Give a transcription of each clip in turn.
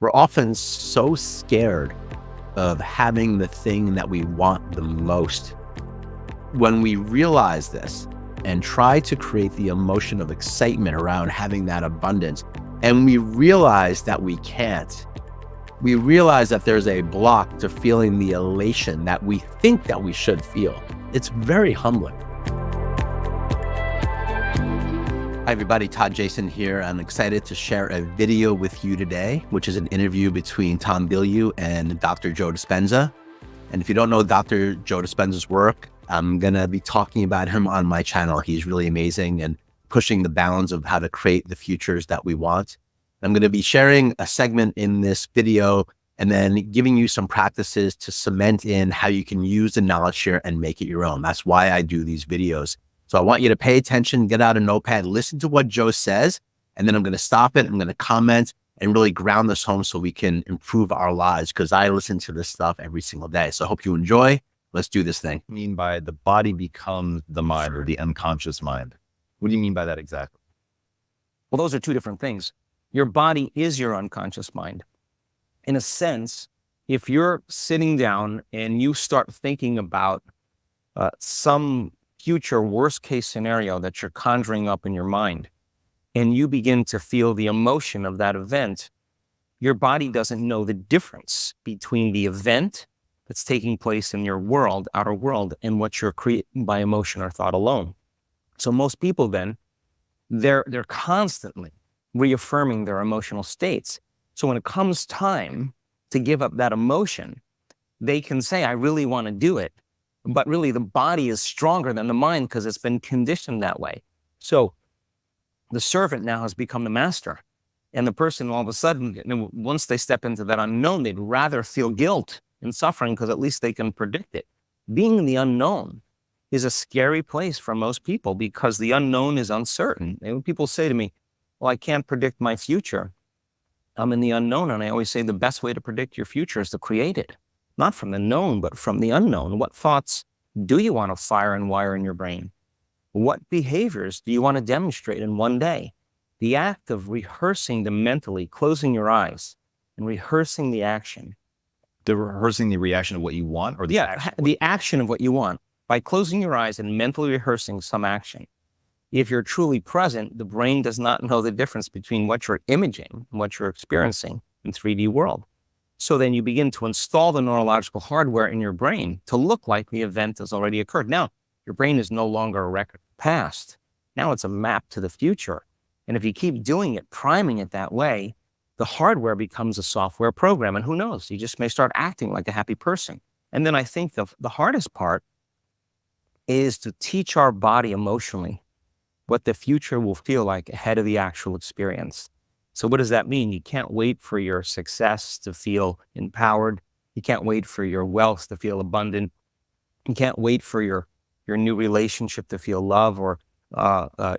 We're often so scared of having the thing that we want the most. When we realize this and try to create the emotion of excitement around having that abundance, and we realize that we can't, we realize that there's a block to feeling the elation that we think that we should feel. It's very humbling. Hi everybody, Todd Jason here. I'm excited to share a video with you today, which is an interview between Tom Bilyeu and Dr. Joe Dispenza. And if you don't know Dr. Joe Dispenza's work, I'm going to be talking about him on my channel. He's really amazing and pushing the bounds of how to create the futures that we want. I'm going to be sharing a segment in this video and then giving you some practices to cement in how you can use the knowledge here and make it your own. That's why I do these videos. So I want you to pay attention, get out a notepad, listen to what Joe says, and then I'm going to stop it. I'm going to comment and really ground this home so we can improve our lives, because I listen to this stuff every single day. So I hope you enjoy. Let's do this thing. I mean by the body becomes the mind or the unconscious mind. What do you mean by that exactly? Well, those are two different things. Your body is your unconscious mind. In a sense, if you're sitting down and you start thinking about some future worst case scenario that you're conjuring up in your mind, and you begin to feel the emotion of that event, your body doesn't know the difference between the event that's taking place in your world, outer world, and what you're creating by emotion or thought alone. So most people then, they're constantly reaffirming their emotional states. So when it comes time to give up that emotion, they can say, I really want to do it. But really the body is stronger than the mind because it's been conditioned that way. So the servant now has become the master. And the person all of a sudden, once they step into that unknown, they'd rather feel guilt and suffering because at least they can predict it. Being in the unknown is a scary place for most people because the unknown is uncertain. And when people say to me, well, I can't predict my future, I'm in the unknown. And I always say the best way to predict your future is to create it. Not from the known, but from the unknown. What thoughts do you want to fire and wire in your brain? What behaviors do you want to demonstrate in one day? The act of rehearsing them mentally, closing your eyes and rehearsing the action. Rehearsing the reaction of what you want, or the action? The action of what you want. By closing your eyes and mentally rehearsing some action. If you're truly present, the brain does not know the difference between what you're imaging and what you're experiencing in 3D world. So then you begin to install the neurological hardware in your brain to look like the event has already occurred. Now, your brain is no longer a record of the past. Now it's a map to the future. And if you keep doing it, priming it that way, the hardware becomes a software program. And who knows, you just may start acting like a happy person. And then I think the hardest part is to teach our body emotionally what the future will feel like ahead of the actual experience. So what does that mean? You can't wait for your success to feel empowered. You can't wait for your wealth to feel abundant. You can't wait for your new relationship to feel love, or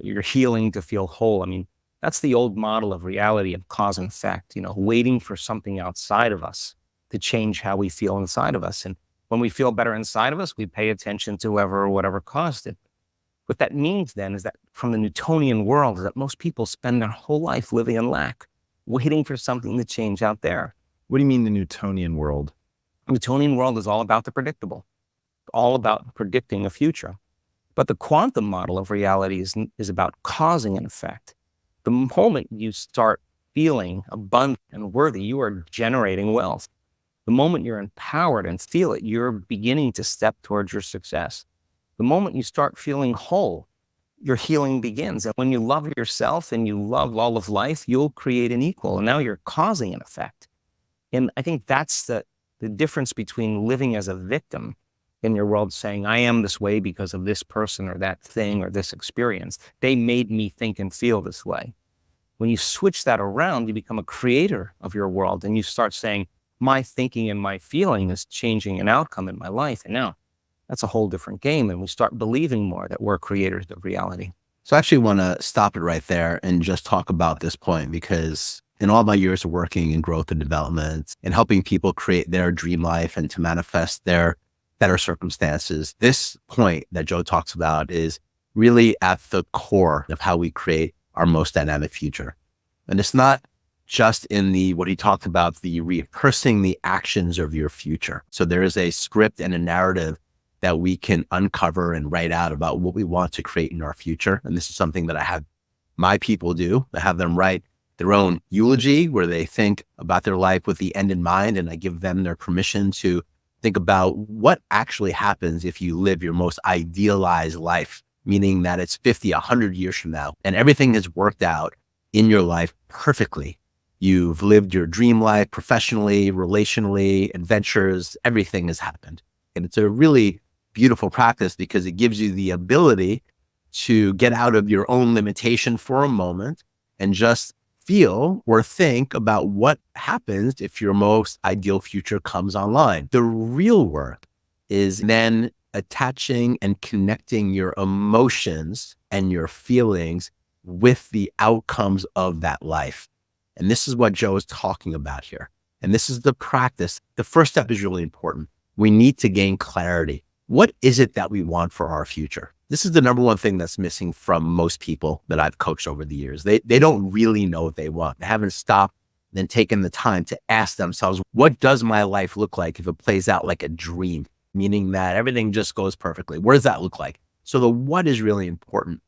your healing to feel whole. I mean, that's the old model of reality, of cause and effect, waiting for something outside of us to change how we feel inside of us. And when we feel better inside of us, we pay attention to whoever or whatever caused it. What that means then is that from the Newtonian world is that most people spend their whole life living in lack, waiting for something to change out there. What do you mean the Newtonian world? The Newtonian world is all about the predictable, all about predicting a future. But the quantum model of reality is about causing an effect. The moment you start feeling abundant and worthy, you are generating wealth. The moment you're empowered and feel it, you're beginning to step towards your success. The moment you start feeling whole, your healing begins. And when you love yourself and you love all of life, you'll create an equal. And now you're causing an effect. And I think that's the difference between living as a victim in your world, saying, I am this way because of this person or that thing or this experience. They made me think and feel this way. When you switch that around, you become a creator of your world. And you start saying, my thinking and my feeling is changing an outcome in my life. And now, that's a whole different game. And we start believing more that we're creators of reality. So I actually want to stop it right there and just talk about this point, because in all my years of working in growth and development and helping people create their dream life and to manifest their better circumstances, this point that Joe talks about is really at the core of how we create our most dynamic future. And it's not just in what he talked about, the rehearsing the actions of your future. So there is a script and a narrative that we can uncover and write out about what we want to create in our future. And this is something that I have my people do. I have them write their own eulogy where they think about their life with the end in mind. And I give them their permission to think about what actually happens if you live your most idealized life, meaning that it's 50, 100 years from now, and everything has worked out in your life perfectly. You've lived your dream life professionally, relationally, adventures, everything has happened. And it's a really beautiful practice because it gives you the ability to get out of your own limitation for a moment and just feel or think about what happens if your most ideal future comes online. The real work is then attaching and connecting your emotions and your feelings with the outcomes of that life. And this is what Joe is talking about here. And this is the practice. The first step is really important. We need to gain clarity. What is it that we want for our future? This is the number one thing that's missing from most people that I've coached over the years. They don't really know what they want. They haven't stopped and taken the time to ask themselves, what does my life look like if it plays out like a dream? Meaning that everything just goes perfectly. What does that look like? So the what is really important.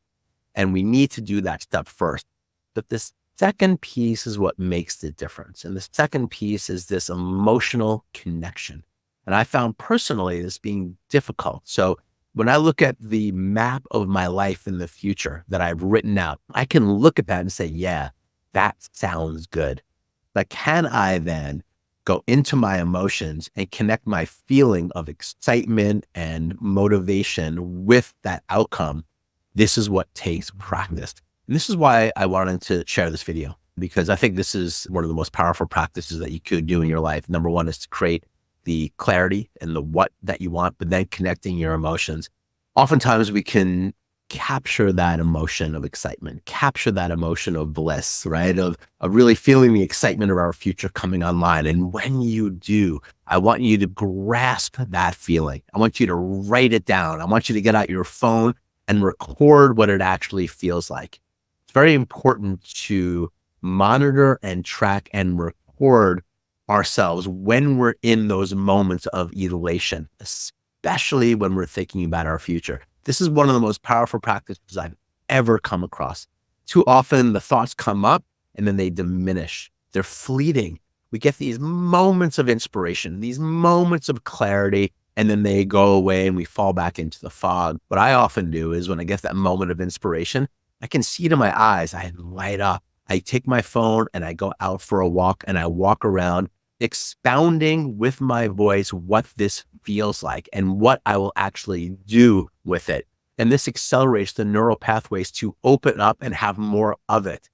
And we need to do that step first. But this second piece is what makes the difference. And the second piece is this emotional connection. And I found personally this being difficult. So when I look at the map of my life in the future that I've written out, I can look at that and say, yeah, that sounds good. But can I then go into my emotions and connect my feeling of excitement and motivation with that outcome? This is what takes practice. And this is why I wanted to share this video, because I think this is one of the most powerful practices that you could do in your life. Number one is to create the clarity and the what that you want, but then connecting your emotions. Oftentimes we can capture that emotion of excitement, capture that emotion of bliss, right? Of really feeling the excitement of our future coming online. And when you do, I want you to grasp that feeling. I want you to write it down. I want you to get out your phone and record what it actually feels like. It's very important to monitor and track and record ourselves when we're in those moments of elation, especially when we're thinking about our future. This is one of the most powerful practices I've ever come across. Too often the thoughts come up and then they diminish. They're fleeting. We get these moments of inspiration, these moments of clarity, and then they go away and we fall back into the fog. What I often do is when I get that moment of inspiration, I can see it in my eyes. I light up. I take my phone and I go out for a walk and I walk around expounding with my voice what this feels like and what I will actually do with it. And this accelerates the neural pathways to open up and have more of it.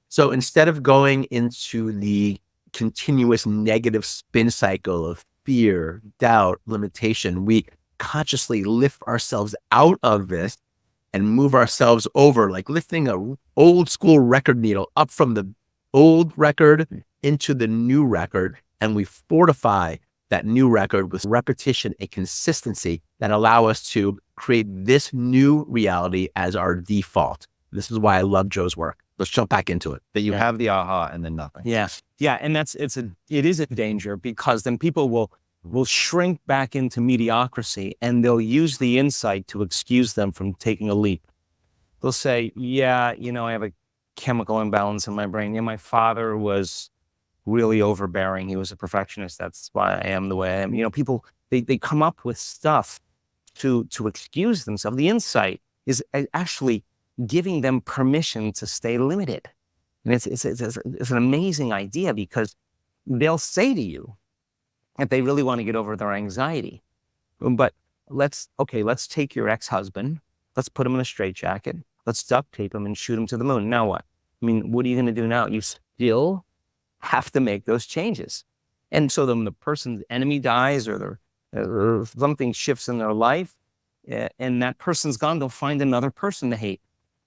So instead of going into the continuous negative spin cycle of fear, doubt, limitation, we consciously lift ourselves out of this and move ourselves over, like lifting a old school record needle up from the old record into the new record. And we fortify that new record with repetition and consistency that allow us to create this new reality as our default. This is why I love Joe's work. Let's jump back into it. That you have the aha and then nothing. Yeah. Yeah. And it is a danger, because then people will shrink back into mediocrity and they'll use the insight to excuse them from taking a leap. They'll say, yeah, I have a chemical imbalance in my brain. Yeah, my father was really overbearing. He was a perfectionist. That's why I am the way I am. People, they come up with stuff to excuse themselves. The insight is actually giving them permission to stay limited. And it's an amazing idea, because they'll say to you that they really want to get over their anxiety. But let's take your ex-husband, let's put him in a straitjacket, let's duct tape him and shoot him to the moon. Now what? What are you going to do now? You still have to make those changes. And so then the person's enemy dies, or something shifts in their life, and that person's gone, they'll find another person to hate.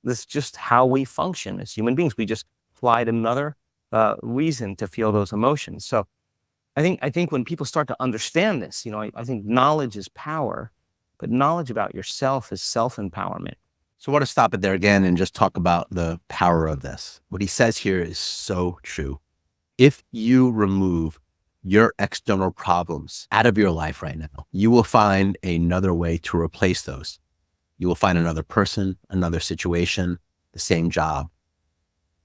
This is just how we function as human beings. We just applied another reason to feel those emotions. So I think when people start to understand this, I think knowledge is power, but knowledge about yourself is self-empowerment. So I want to stop it there again and just talk about the power of this. What he says here is so true. If you remove your external problems out of your life right now, you will find another way to replace those. You will find another person, another situation, the same job.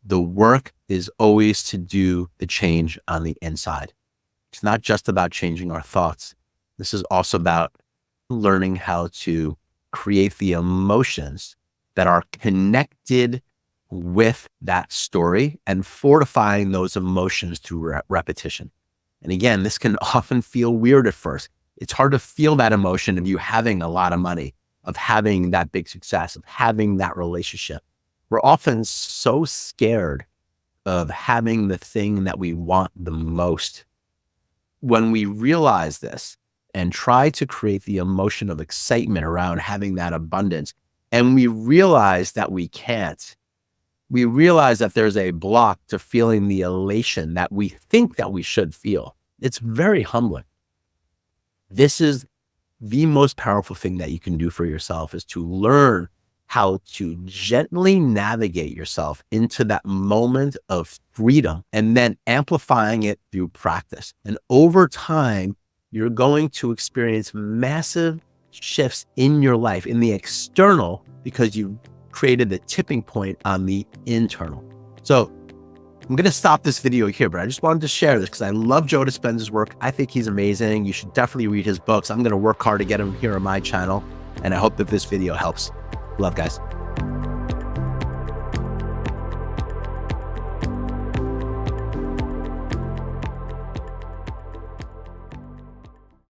The work is always to do the change on the inside. It's not just about changing our thoughts. This is also about learning how to create the emotions that are connected with that story and fortifying those emotions through repetition. And again, this can often feel weird at first. It's hard to feel that emotion of you having a lot of money, of having that big success, of having that relationship. We're often so scared of having the thing that we want the most. When we realize this and try to create the emotion of excitement around having that abundance, and we realize that we can't, we realize that there's a block to feeling the elation that we think that we should feel. It's very humbling. This is the most powerful thing that you can do for yourself, is to learn how to gently navigate yourself into that moment of freedom and then amplifying it through practice. And over time, you're going to experience massive shifts in your life, in the external, because you created the tipping point on the internal. So I'm going to stop this video here, but I just wanted to share this because I love Joe Dispenza's work. I think he's amazing. You should definitely read his books. I'm going to work hard to get him here on my channel, and I hope that this video helps. Love, guys.